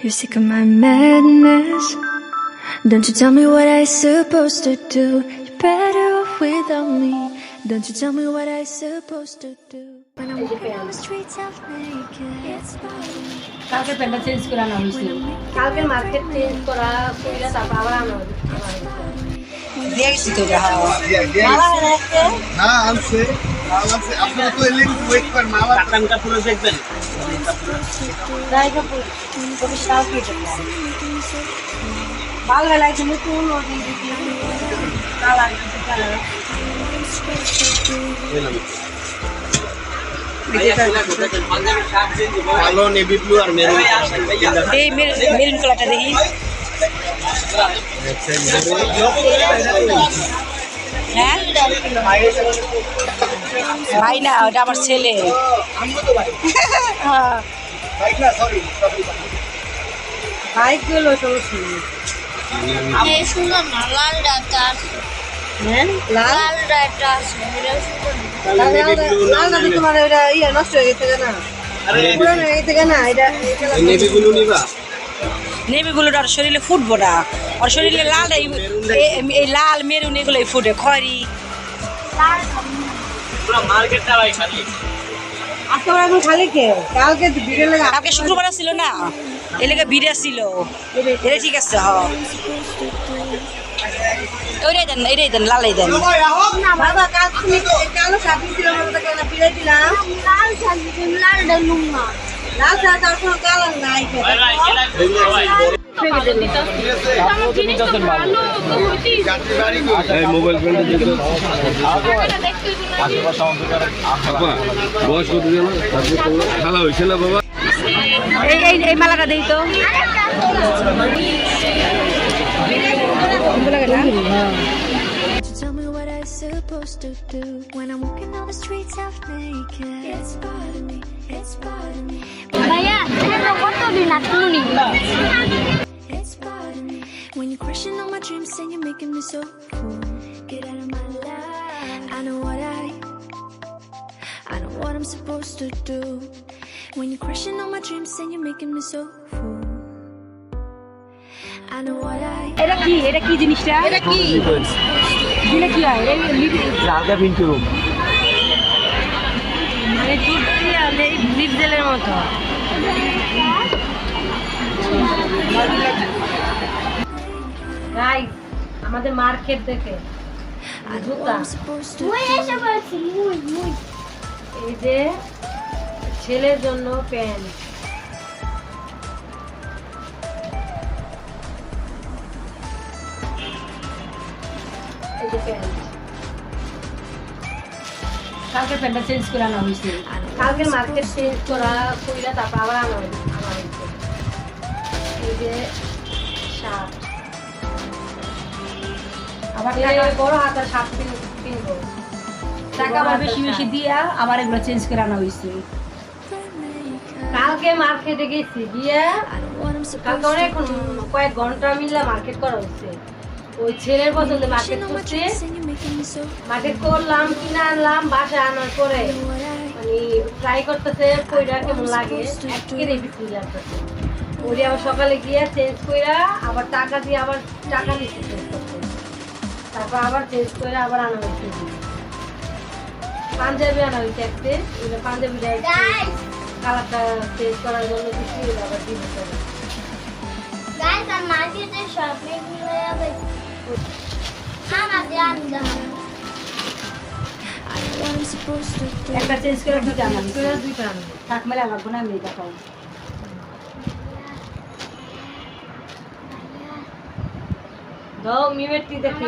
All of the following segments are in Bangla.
You're sick of my madness. Don't you tell me what I supposed to do. You're better off without me. Don't you tell me what I supposed to do. When I'm walking on the streets half naked. It's কালকে প্যান্টটা চেঞ্জ করে আনা হয়েছে কালকে মার্কেট চেঞ্জ করা কইরা তারপর আবার আনা হয়েছে দিয়ে গেছি তো না আনছে আপনারা তো এলেন ওয়েট করেন না কাটানটা পুরো দেখবেন দাইটা পুরো কবি সাল কেটে ভালো লাগছে নতুন ওই দিকে কালার কালার কালো নেভি ব্লু আর মেরুন এই মেরুন কালারটা দেখি হ্যাঁ ভাই না ওটা আমার ছেলে বাইক গুলো সমস্যা সুন্দর না লাল ডাটা লাল ডাটা তোমার ওটা ইয়ে নষ্ট হয়ে গেছে না পুরানো হয়ে গেছে না এটা নেভি ব্লু নিবা নেভি ব্লুটা ওর শরীরে ফুটবো না ওর শরীরে লাল এই লাল মেরুন এগুলোই ফুটে খয়রি মার্কেটটা ভাই খালি আজকে আমরা এখন খালি কে কালকে ভিড়ে লাগা কালকে শুক্রবার ছিল না এই লেগে ভিড়ে ছিল এটা ঠিক আছে এইটাই দেন লালাই দেন বাবা কাল তুমি কালো শাড়ি ছিল আমরা কেন ভিড়ে দিলাম লাল শাড়ি লাল ডালুম না লাল শাড়ি তার কোনো কালার নাই মোবাইল বয়স কত খেলা হয়েছে না বাবা এই মালাটা দেই তো Tell me what I supposed to do when I'm walking down the streets half naked. It's bothering me, it's bothering me. ভাইয়া এটা কত দিন আসুনি It's bothering me when you're crushing on my dreams and you're making me so cool. Get out of my life. I know what I'm supposed to do when you're crushing on my dreams and you're making me so fool. I know what I. এটা কি জিনিসটা এটা কি দিলে কি হয় এই জায়গা পিন্টু মানে দুধ দিয়ে এই লিপ জেলের মতো গাইস আমাদের মার্কেট দেখে জুতা মুই এসে বলছি মুই এই যে ছেলের জন্য প্যান্ট এই যে প্যান্ট কালকে প্যান্টটা চেঞ্জ করে আনা হয়েছে কালকে মার্কেট চেঞ্জ করা কইরা তারপর আবার আনা হয়েছে এই যে শার্ট আবার বড় হাতের শার্ট কিনবো টাকা আবার বেশি বেশি দিয়া আবার এগুলো চেঞ্জ করে আনা হয়েছে কালকে মার্কেটে গেছি গিয়ে কালকে অনেক কয়েক ঘন্টা মিললে মার্কেট করা হচ্ছে ওই ছেলের পছন্দে মার্কেট করছে মার্কেট করলাম কিনে আনলাম বাসায় আনার পরে মানে ট্রাই করতেছে কইরা কেমন লাগে একেবারে বিক্রি লাগতেছে ওই আবার সকালে গিয়ে চেঞ্জ কইরা আবার টাকা দিয়ে আবার টাকা নিচ্ছে তারপর আবার চেঞ্জ করে আবার আনা হচ্ছে পাঞ্জাবি আনা হয়েছে একটা পাঞ্জাবিটা কালারটা চেঞ্জ করার জন্য কিছু আবার দিয়ে দিতে হবে গাইস আর মার্কেটে শপিং করে যাবে খানা দেন What I'm supposed to do. একটা চেঞ্জ করে দুইটা আনা দুইটা আনা থাক মেলা লাগবো না আমি দেখাও দাও মিমেটটি দেখি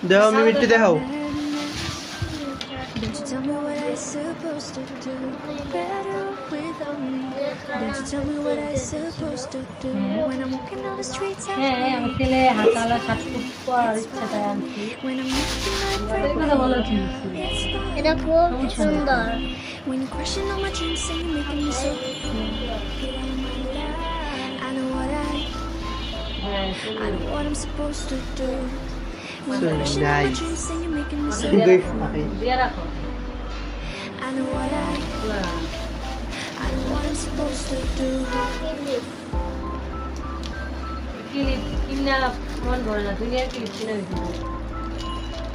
দাও মিমিটি দেখাও Don't you tell me what I supposed to do. Better without me. Don't you tell me what I supposed to do when I'm walking down the streets. হ্যাঁ আমি ছেলে হাতালা শার্ট পরার ইচ্ছাটা আনছি When I'm looking like এই কথা বলো কি এটা খুব সুন্দর when you're crushing on my dreams and you're making me so cool. Get out of my life. I know what I'm supposed to do. When you're crushing on my dreams and you're making me so cool. দিয়ে রাখো I know what I know what I'm supposed to do. Clip কিনা মন ভরে না, দুনিয়ার ক্লিপ কিনা দিতে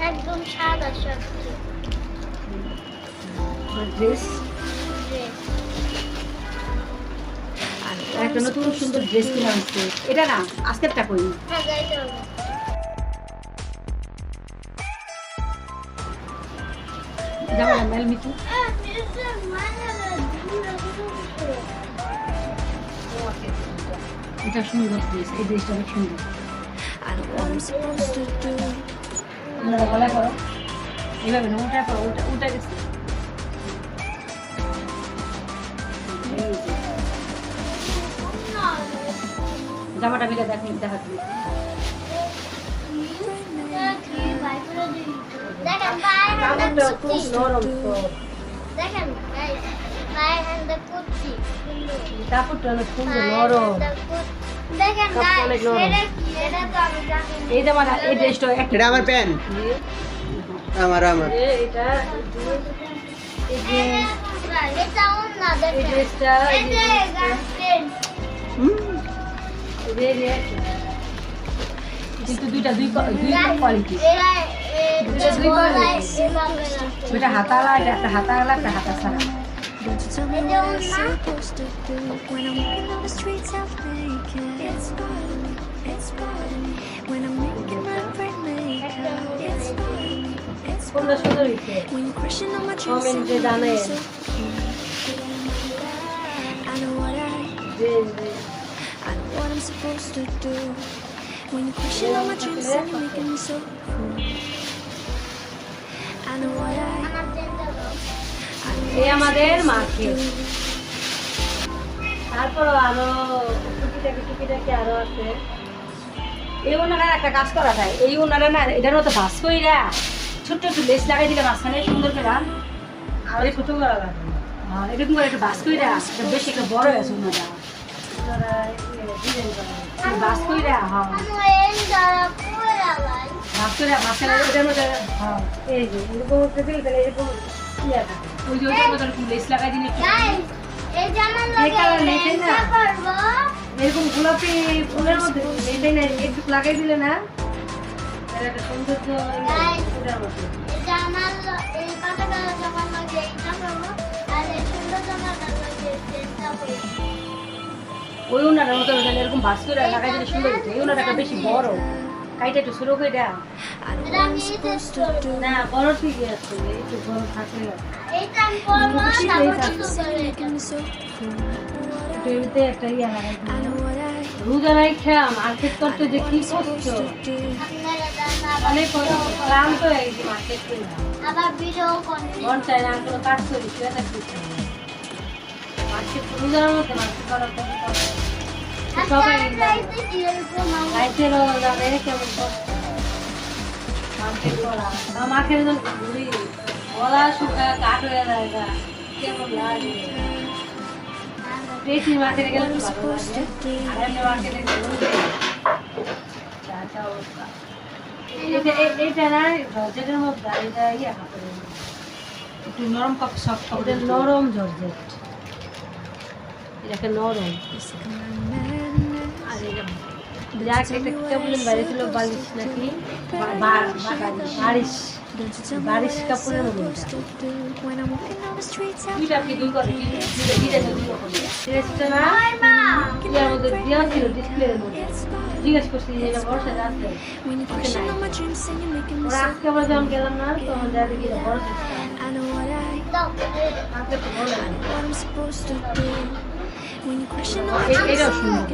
একদম সাদা সবজি ড্রেস, একটা নতুন সুন্দর ড্রেস কিনা হচ্ছে। এটা না আজকেরটা কই সাজাইতে হবে যাবো না মেল মিটু। এটা সুন্দর ড্রেস, এই ড্রেসটা অনেক সুন্দর। I know what I'm supposed to do. আপনারা গলা করো এইভাবে না, উল্টা করো, উল্টা উল্টা গেছে। জামাটা মিলে দেখেন, দেখাচ্ছি দেখেন পায়ের হাতে কাপড়টা খুব নরম তো, দেখেন guys, পায়ের হাতে কুচি সুন্দর কাপড়টা অনেক সুন্দর নরম। দেখেন কাপড় অনেক নরম। এটা তো আমি জানি এই জামাটা, এই ড্রেসটা একটা এটা আমার প্যান্ট, আমার এটা এই যে এটা অন্য এই দেখেন ড্রেসটা, এই এই যে গার্লফ্রেন্ড যে কিন্তু দুইটা দুই কোয়ালিটি। এটা হাতালা, এটা একটা হাতালা, একটা হাতা ছাড়া। Don't you tell me what I'm supposed to do when I'm walking on the streets of Macon. It's fun, it's fun when I'm making my brain make up. It's fun, it's কোনটা fun সুন্দর হয়েছে when you're crushing on my dreams comment and যে you make জানেন। me so cute. I know what I know what I'm supposed to do when you're crushing on my dreams and you're making me so cool. I know what I এই আমাদের মার্কেট। তারপরও আরো টুকিটাকি আরো আছে। এই ওনারা একটা কাজ করা যায়, এই ওনারা না এটার মতো ভাস কইরা ছোট্ট একটু লেস লাগাই দিলে মাঝখানে সুন্দর করে আর ছোট করা লাগে। এরকম করে একটু ভাস কইরা এটা বেশি একটা বড় আছে ওনারা ভাস কইরা। হ্যাঁ ভাস কইরা মাঝখানে এটার মধ্যে এই যে এরকম করতে দিলে তাহলে এরকম ইয়া থাকে। ওই যে ওইটার মধ্যে একটু লেস লাগাই দিলে একটু এরকম গোলাপি ফুলের মধ্যে এটাই না একটু লাগাই দিলে না এর একটা সৌন্দর্য ফুলের মধ্যে। ওই ওনার মতো এরকম বাস করে লাগাই দিলে সুন্দর হতো। এই ওনারটা বেশি বড়, কাইটা একটু ছোট করে দেয়া I know what I'm supposed to do. না, বড় ঠিকই আছে, একটু বড় থাকলে Making me so cool. এটাতে একটা ইয়া লাগাই I know what I রোজানাই খেয়া মার্কেট করতে যে কি করছো, supposed to do. অনেক ক্লান্ত হয়ে গেছি মার্কেট করে। আবার ভিডিও করে মন চায় না কোনো কাজ করি, শুয়ে থাকতে মার্কেট রোজার মধ্যে মার্কেট করার জন্য সবাই লাইটেরও জানে কেমন কষ্ট মার্কেট করা। মার্কেট যখন ঘুরি গলা শুকায় কাঠ হয়ে যায়, কেমন লাগে। বেশি মার্কেটে গেলে তো ভালো লাগে, আর এমনি মার্কেটে গেলে অবস্থা। এটা না জর্জেটের মধ্যে, এটা ইয়া কাপড়ের একটু নরম কাপড়, সফট কাপড়, নরম জর্জেট, এটা নরম। আর এটা যাক একটা কেবলের বাইরে ছিল বালিশ নাকি বারিশ, বারিশ কাপড়ের মধ্যে দুইটা আপনি দুই করে ড্রেসটা না ইয়ার মধ্যে দেওয়া ছিল ডিসপ্লের মধ্যে। জিজ্ঞেস করছি যে এটা বড় সাইজ আছে, ওরা আজকে আমরা যখন গেলাম না তখন যা দেখি বড় সাইজটা আজকে তো বড় লাগে। এটাও সুন্দর,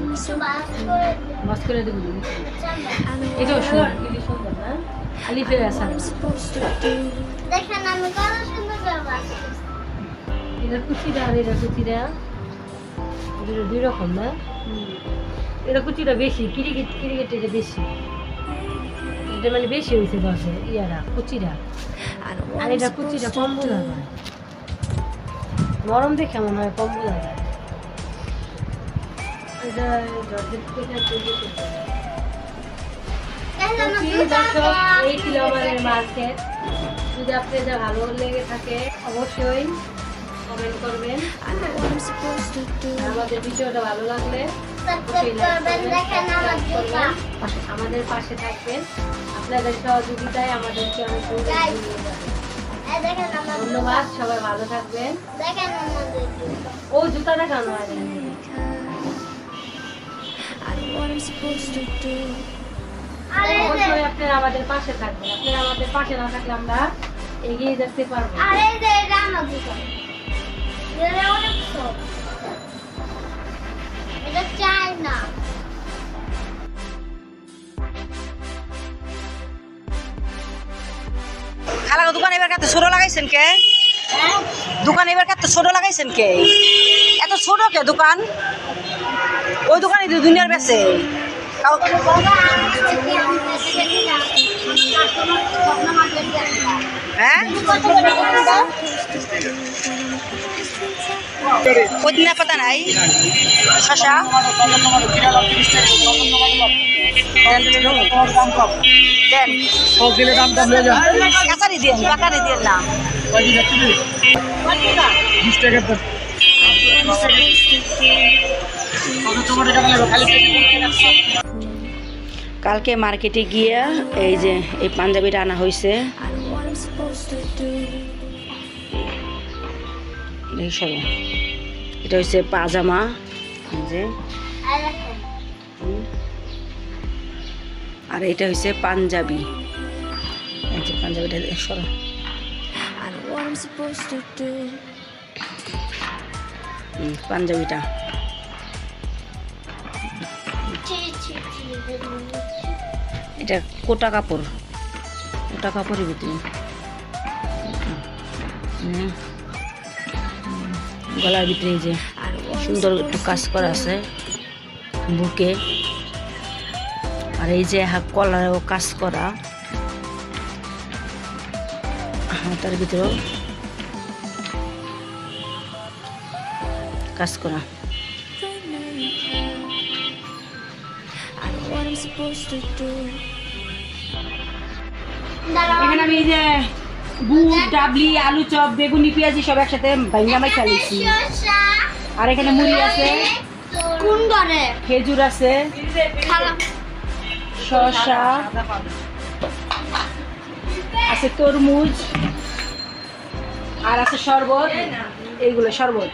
মাছ করে দেবো, এটাও সুন্দর, কি সুন্দর না আলিফের আসার। দেখেন আমি কত সুন্দর ব্যবহার এটা কুচিটা আর এটা কুচিটা দুই রকম না, এটা কুচিটা বেশি, ক্রিকেট এটা বেশি, এটা মানে বেশি হয়েছে দশে ইয়ারা কুচিটা, আর এটা কুচিটা কম বোঝা যায়, নরম দেখে মনে হয় কম বোঝা যায়। এটা এই ছিল আমাদের মার্কেট। যদি আপনাদের ভালো লেগে থাকে অবশ্যই কমেন্ট করবেন। I know what I'm supposed to do. আমাদের ভিডিওটা ভালো লাগলে সাবস্ক্রাইব করবেন, দেখেন আমার জুতা। আমাদের পাশে থাকবেন। আপনাদের সহযোগিতায় আমাদেরকে অনেক দূর এগিয়ে নিয়ে যাবে। এই দেখেন আমার ধন্যবাদ, সবাই ভালো থাকবেন। দেখেন আমাদের জুতা। ও জুতা দেখানো হয় না। I know what I'm supposed to do. অবশ্যই আপনারা আমাদের পাশে থাকবেন। আপনারা আমাদের পাশে না থাকলে আমরা এগিয়ে যেতে পারবো না। আরে যে এটা আমার জুতা। এটা অনেক সব। এটা চাই না। খালা দোকান এবার কত ছোট লাগাইছেন কে? দোকান এবার কত ছোট লাগাইছেন কে? এত ছোট কে দোকান? ওই দোকানে তো দুনিয়ার বেচে। হ্যাঁ পুদিনা পাতা নাই, শশা দেন, কাঁচারি দিন, পাকারি দিন না। কালকে মার্কেটে গিয়ে এই যে এই পাঞ্জাবিটা আনা হয়েছে। I know what I'm supposed to do. এটা হচ্ছে পাজামা, এই যে, আর এটা হচ্ছে পাঞ্জাবি। এই যে পাঞ্জাবিটা সরো। I know what I'm supposed to do. পাঞ্জাবিটা এটা কোটা কাপড়, কোটা কাপড়ের ভিতরে গলার ভিতরে এই যে সুন্দর একটু কাজ করা আছে বুকে, আর এই যে কলারেও কাজ করা, হাতার ভিতরেও কাজ করা। I know what I'm supposed to do. এখানে আমি এই যে বুট, ডাবলি, আলু চপ, বেগুনি, পেঁয়াজি সব একসাথে ভাঙ্গা মাই খাইছি। আর এখানে মুড়ি আছে, কোন ঘরে খেজুর আছে, শসা আছে, তরমুজ, আর আছে শরবত। এইগুলো শরবত,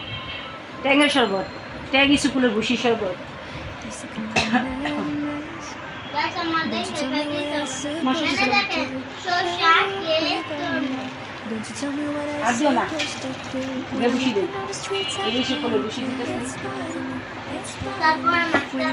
ট্যাঙের শরবত, ট্যাঙি সুকুলের ভুসি শরবত। গাইস আমাদের মশলা দেখেন শসা cake Don't you tell me what I'm আর দিও না, supposed to do. ঘে ভুসি দেন, On the streets of এই সুকুলের ভুসি দিতেছে। it's fine. It's fine. তারপর মাছটা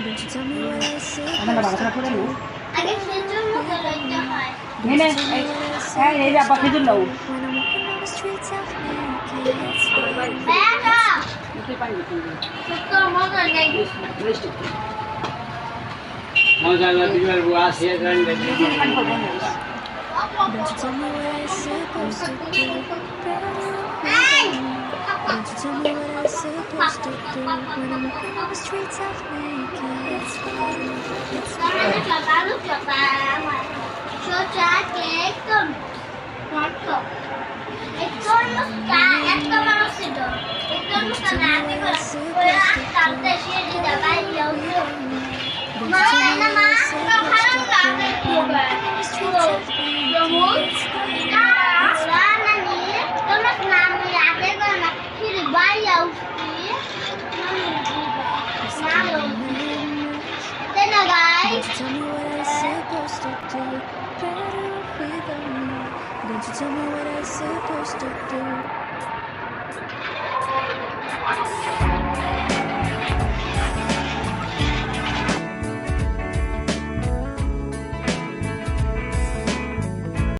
Don't you tell me what I say. আপনারা ভালো করে পড়েন। আগে সেজন্য মুখে লইতে হয় নেনে এই যে আপা খেজুর নাও, When I'm walking on the streets of naked, it's fine. বেটা মুখে পানি দিতে হবে। ছোট মজা নেই মিষ্টি। Don't you tell me what I'm supposed to do. Don't you tell me what I'm supposed to do. When I'm walking on the streets of naked, it's fine. It's fine. Alu chapa শসা কেক টমেটো একটু মুস্কা একটা বড় ছিল একটু মুস্কা না দিবা ওই রাস্তাতে সিঁড়ি দাবাই যাও মা না মা তো ভালো লাগে তোমরা জমুস না নানি তোমরা নাম আগে না সিঁড়ি বাই যাও then guys Tell me what I'm supposed to do. Better without me. Don't you tell me what I'm supposed to do.